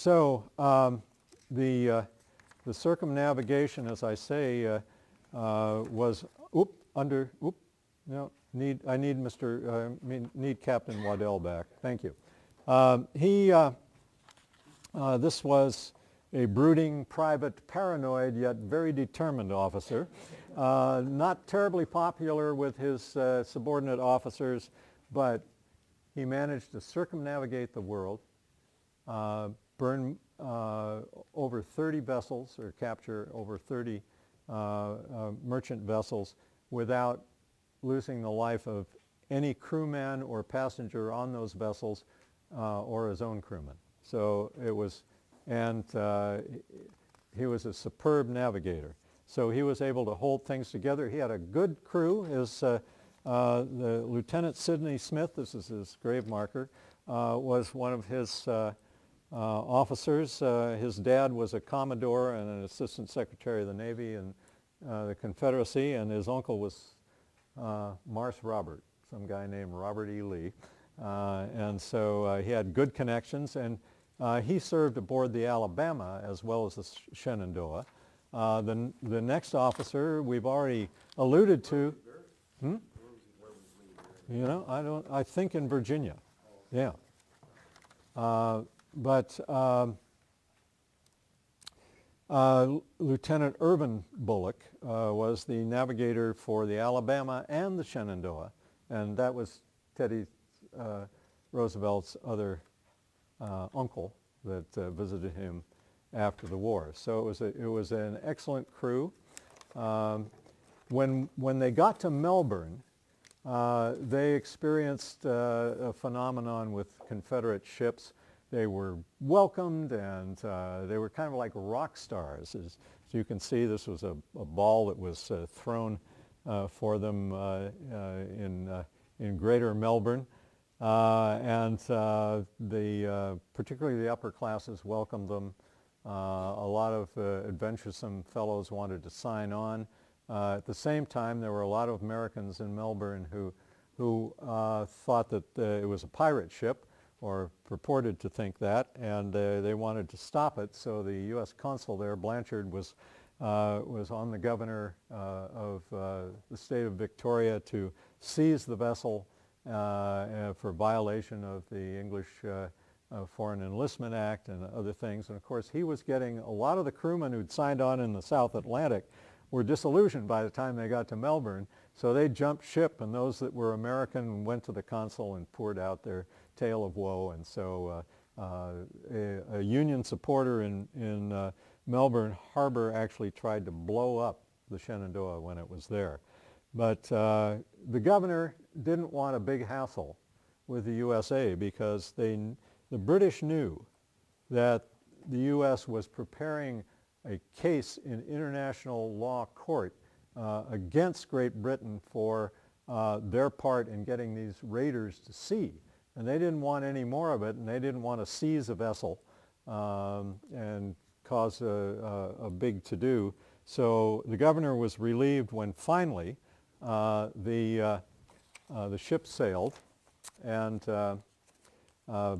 The circumnavigation, as I say, was I need Captain Waddell back. Thank you. This was a brooding, private, paranoid, yet very determined officer. Not terribly popular with his subordinate officers, but he managed to circumnavigate the world, burn over 30 vessels, or capture over 30 merchant vessels without losing the life of any crewman or passenger on those vessels or his own crewman. So it was, and he was a superb navigator. So he was able to hold things together. He had a good crew. The Lieutenant Sidney Smith, this is his grave marker, was one of his officers. His dad was a Commodore and an Assistant Secretary of the Navy in the Confederacy, and his uncle was Marse Robert, some guy named Robert E. Lee. And so he had good connections, and he served aboard the Alabama as well as the Shenandoah. The next officer we've already alluded to. I think in Virginia. Yeah. Lieutenant Irvin Bullock was the navigator for the Alabama and the Shenandoah, and that was Teddy Roosevelt's other uncle that visited him after the war. So it was an excellent crew. When they got to Melbourne, they experienced a phenomenon with Confederate ships. They were welcomed, and they were kind of like rock stars. As you can see, this was a ball that was thrown for them in Greater Melbourne. Particularly the upper classes welcomed them. A lot of adventuresome fellows wanted to sign on. At the same time, there were a lot of Americans in Melbourne who thought that it was a pirate ship, or purported to think that, and they wanted to stop it. So the U.S. consul there, Blanchard, was on the governor of the state of Victoria to seize the vessel for violation of the English Foreign Enlistment Act and other things. And of course, he was getting a lot of the crewmen who'd signed on in the South Atlantic were disillusioned by the time they got to Melbourne. So they jumped ship, and those that were American went to the consul and poured out their tale of woe. And so a Union supporter in Melbourne Harbor actually tried to blow up the Shenandoah when it was there. But the governor didn't want a big hassle with the USA, because the British knew that the U.S. was preparing a case in international law court against Great Britain for their part in getting these raiders to sea. And they didn't want any more of it, and they didn't want to seize a vessel and cause a big to-do. So the governor was relieved when finally the ship sailed. And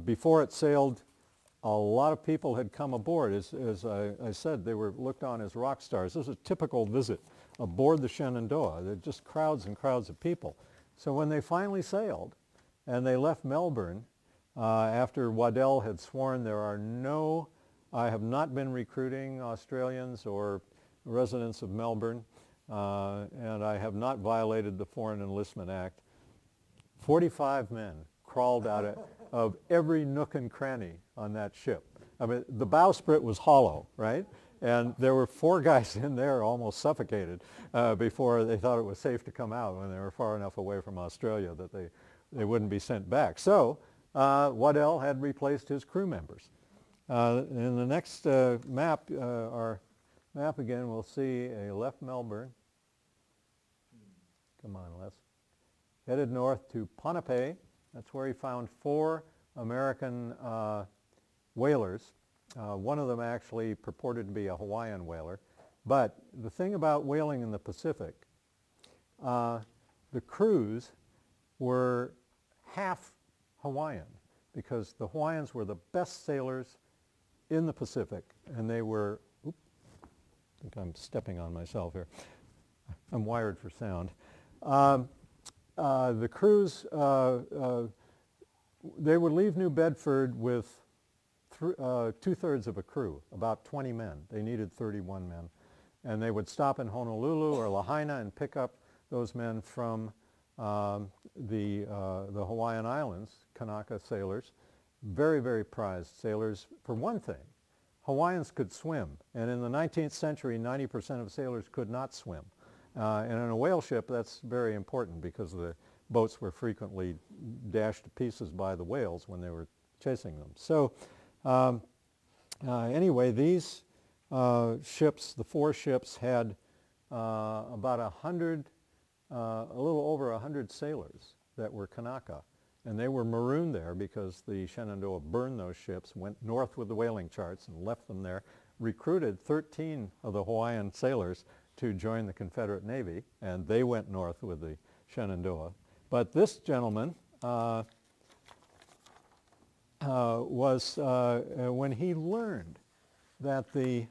before it sailed, a lot of people had come aboard. As I said, they were looked on as rock stars. This was a typical visit aboard the Shenandoah. There were just crowds and crowds of people. So when they finally sailed and they left Melbourne, after Waddell had sworn I have not been recruiting Australians or residents of Melbourne, and I have not violated the Foreign Enlistment Act, 45 men crawled out of every nook and cranny on that ship. I mean, the bowsprit was hollow, right? And there were 4 guys in there almost suffocated before they thought it was safe to come out, when they were far enough away from Australia that they wouldn't be sent back. So Waddell had replaced his crew members. In the next map, our map again, we'll see a left Melbourne. Come on, Les. Headed north to Ponape. That's where he found 4 American whalers. One of them actually purported to be a Hawaiian whaler. But the thing about whaling in the Pacific, the crews were half Hawaiian, because the Hawaiians were the best sailors in the Pacific, and they were, oops, I think I'm stepping on myself here. I'm wired for sound. The crews, they would leave New Bedford with two-thirds of a crew, about 20 men. They needed 31 men. And they would stop in Honolulu or Lahaina and pick up those men from the Hawaiian Islands, Kanaka sailors, very, very prized sailors. For one thing, Hawaiians could swim, and in the 19th century, 90% of sailors could not swim. And in a whale ship, that's very important because the boats were frequently dashed to pieces by the whales when they were chasing them. So anyway, these ships, the 4 ships, had about 100, a little over 100 sailors that were Kanaka. And they were marooned there because the Shenandoah burned those ships, went north with the whaling charts and left them there, recruited 13 of the Hawaiian sailors to join the Confederate Navy, and they went north with the Shenandoah. But this gentleman was, when he learned that he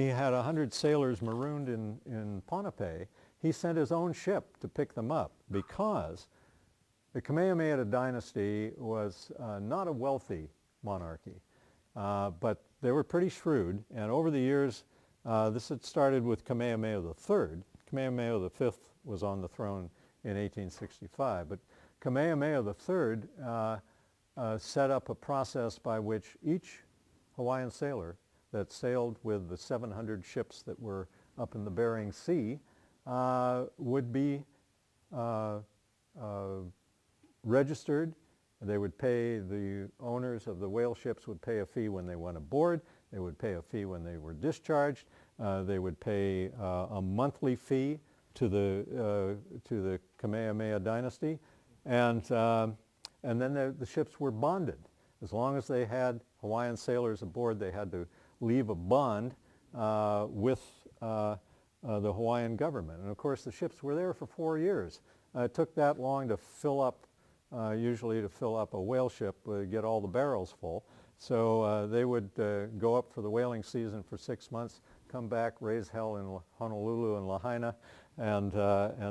had 100 sailors marooned in Ponape, he sent his own ship to pick them up because the Kamehameha dynasty was not a wealthy monarchy, but they were pretty shrewd, and over the years, this had started with Kamehameha III. Kamehameha V was on the throne in 1865, but Kamehameha III set up a process by which each Hawaiian sailor that sailed with the 700 ships that were up in the Bering Sea would be registered. They would pay, the owners of the whale ships would pay a fee when they went aboard. They would pay a fee when they were discharged. They would pay a monthly fee to the Kamehameha dynasty, and then the ships were bonded. As long as they had Hawaiian sailors aboard, they had to leave a bond with the Hawaiian government. And of course, the ships were there for 4 years. It took that long to fill up, usually to fill up a whale ship, get all the barrels full. So they would go up for the whaling season for 6 months, come back, raise hell in Honolulu and Lahaina, and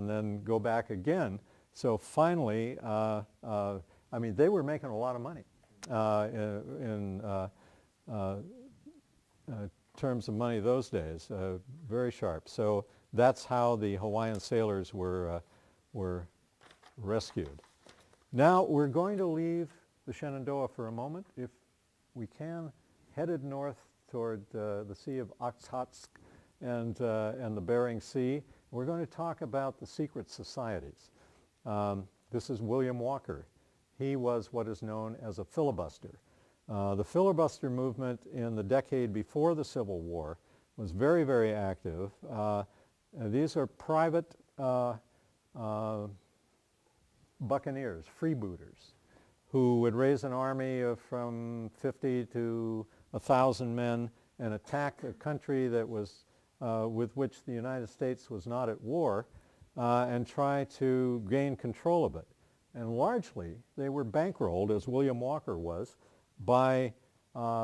then go back again. So finally, I mean, they were making a lot of money in terms of money those days, very sharp. So that's how the Hawaiian sailors were rescued. Now we're going to leave the Shenandoah for a moment, if we can, headed north toward the Sea of Okhotsk and the Bering Sea. We're going to talk about the secret societies. This is William Walker. He was what is known as a filibuster. The filibuster movement in the decade before the Civil War was very, very active. These are private buccaneers, freebooters, who would raise an army of from 50 to 1,000 men and attack a country that was with which the United States was not at war, and try to gain control of it. And largely, they were bankrolled, as William Walker was, by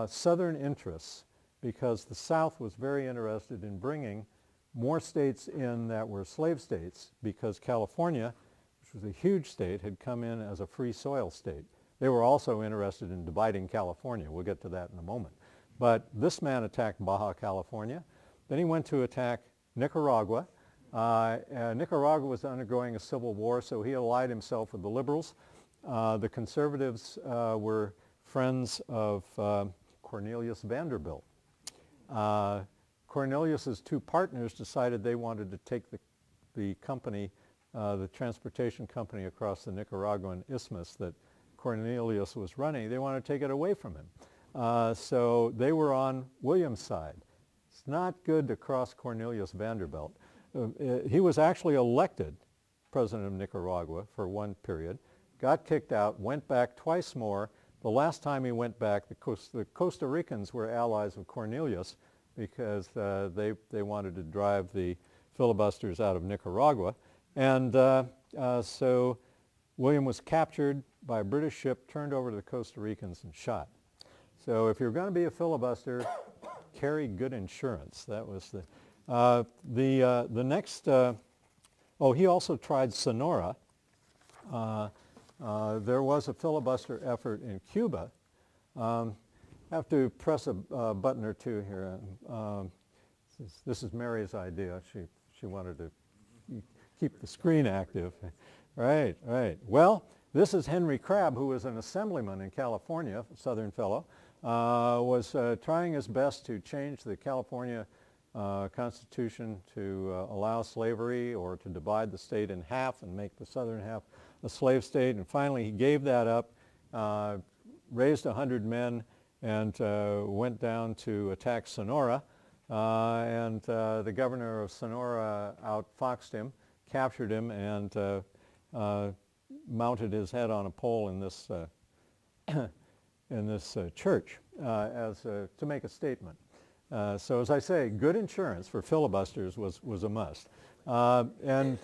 Southern interests, because the South was very interested in bringing more states in that were slave states, because California, which was a huge state, had come in as a free soil state. They were also interested in dividing California. We'll get to that in a moment. But this man attacked Baja California. Then he went to attack Nicaragua. Nicaragua was undergoing a civil war, so he allied himself with the liberals. The conservatives were friends of Cornelius Vanderbilt. Cornelius's 2 partners decided they wanted to take the company, the transportation company across the Nicaraguan isthmus that Cornelius was running. They wanted to take it away from him. So they were on William's side. It's not good to cross Cornelius Vanderbilt. He was actually elected president of Nicaragua for one period, got kicked out, went back twice more. The last time he went back, the Costa Ricans were allies of Cornelius because they wanted to drive the filibusters out of Nicaragua. And so William was captured by a British ship, turned over to the Costa Ricans, and shot. So if you're going to be a filibuster, carry good insurance. That was the next. Oh, he also tried Sonora. There was a filibuster effort in Cuba. I have to press a button or two here. This is Mary's idea. She wanted to keep the screen active. Right, right. Well, this is Henry Crabb, who was an assemblyman in California, a Southern fellow, was trying his best to change the California Constitution to allow slavery or to divide the state in half and make the southern half a slave state. And finally he gave that up, raised 100 men, and went down to attack Sonora. And the governor of Sonora outfoxed him, captured him, and mounted his head on a pole in this church to make a statement. So as I say, good insurance for filibusters was a must. In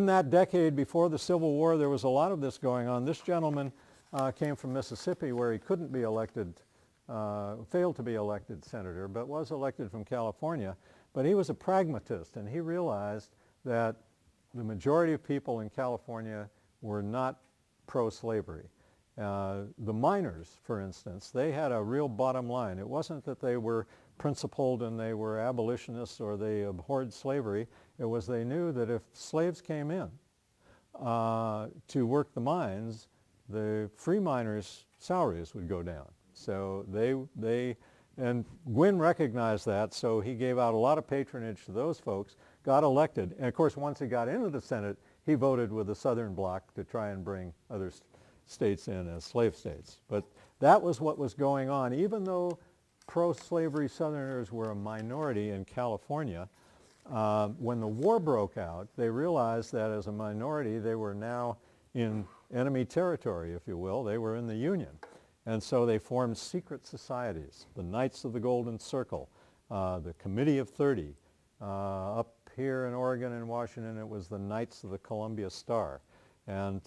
that decade before the Civil War, there was a lot of this going on. This gentleman came from Mississippi, where he couldn't be elected, failed to be elected senator, but was elected from California. But he was a pragmatist, and he realized that the majority of people in California were not pro-slavery. The miners, for instance, they had a real bottom line. It wasn't that they were principled and they were abolitionists or they abhorred slavery. It was they knew that if slaves came in to work the mines, the free miners' salaries would go down. So and Gwynn recognized that, so he gave out a lot of patronage to those folks, got elected, and of course once he got into the Senate, he voted with the Southern Bloc to try and bring other states in as slave states. But that was what was going on. Even though pro-slavery Southerners were a minority in California, when the war broke out, they realized that as a minority they were now in enemy territory, if you will. They were in the Union. And so they formed secret societies, the Knights of the Golden Circle, the Committee of 30. Up here in Oregon and Washington, it was the Knights of the Columbia Star. And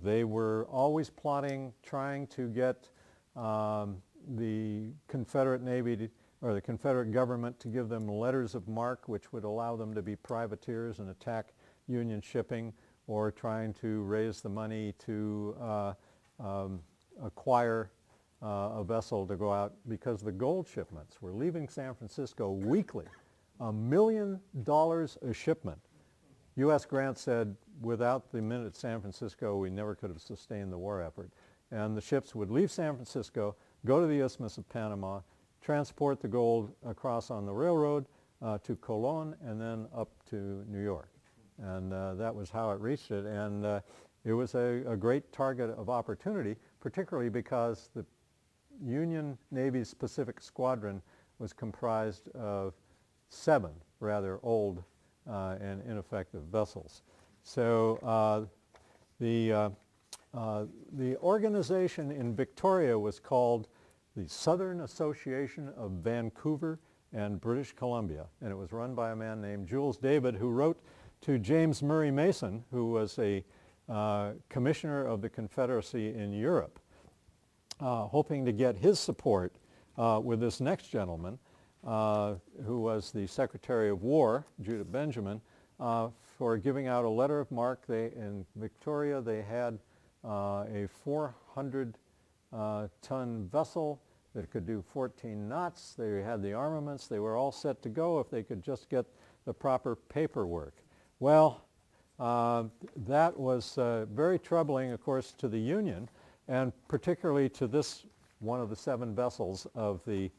they were always plotting, trying to get the Confederate Navy or the Confederate government to give them letters of marque, which would allow them to be privateers and attack Union shipping, or trying to raise the money to acquire a vessel to go out, because the gold shipments were leaving San Francisco weekly, $1 million a shipment. U.S. Grant said, without the men at San Francisco, we never could have sustained the war effort. And the ships would leave San Francisco, go to the Isthmus of Panama, transport the gold across on the railroad to Colon, and then up to New York. And that was how it reached it. And it was a great target of opportunity, particularly because the Union Navy's Pacific Squadron was comprised of 7 rather old and ineffective vessels. So the organization in Victoria was called the Southern Association of Vancouver and British Columbia, and it was run by a man named Jules David, who wrote to James Murray Mason, who was a commissioner of the Confederacy in Europe, hoping to get his support with this next gentleman, who was the Secretary of War, Judah Benjamin, for giving out a letter of marque. In Victoria, they had a 400-ton vessel that could do 14 knots. They had the armaments. They were all set to go if they could just get the proper paperwork. Well, that was very troubling, of course, to the Union, and particularly to this one of the 7 vessels of the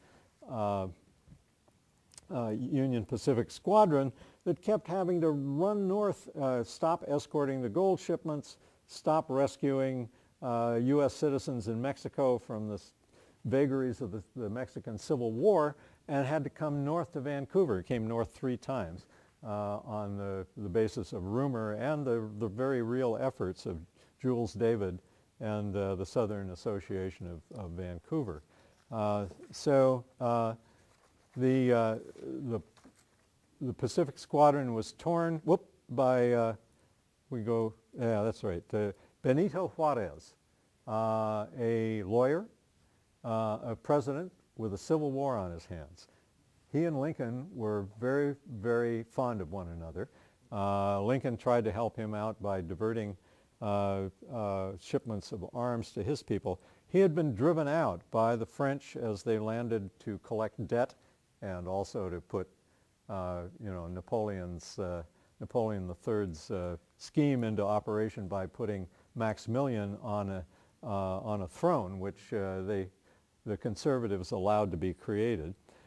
Union Pacific Squadron that kept having to run north, stop escorting the gold shipments, stop rescuing U.S. citizens in Mexico from the vagaries of the Mexican Civil War, and had to come north to Vancouver. It came north 3 times on the basis of rumor and the very real efforts of Jules David and the Southern Association of Vancouver. So the Pacific Squadron was torn by, Benito Juarez, a lawyer, a president with a civil war on his hands. He and Lincoln were very, very fond of one another. Lincoln tried to help him out by diverting shipments of arms to his people. He had been driven out by the French as they landed to collect debt and also to put, Napoleon III's scheme into operation by putting Maximilian on a throne, which the conservatives allowed to be created.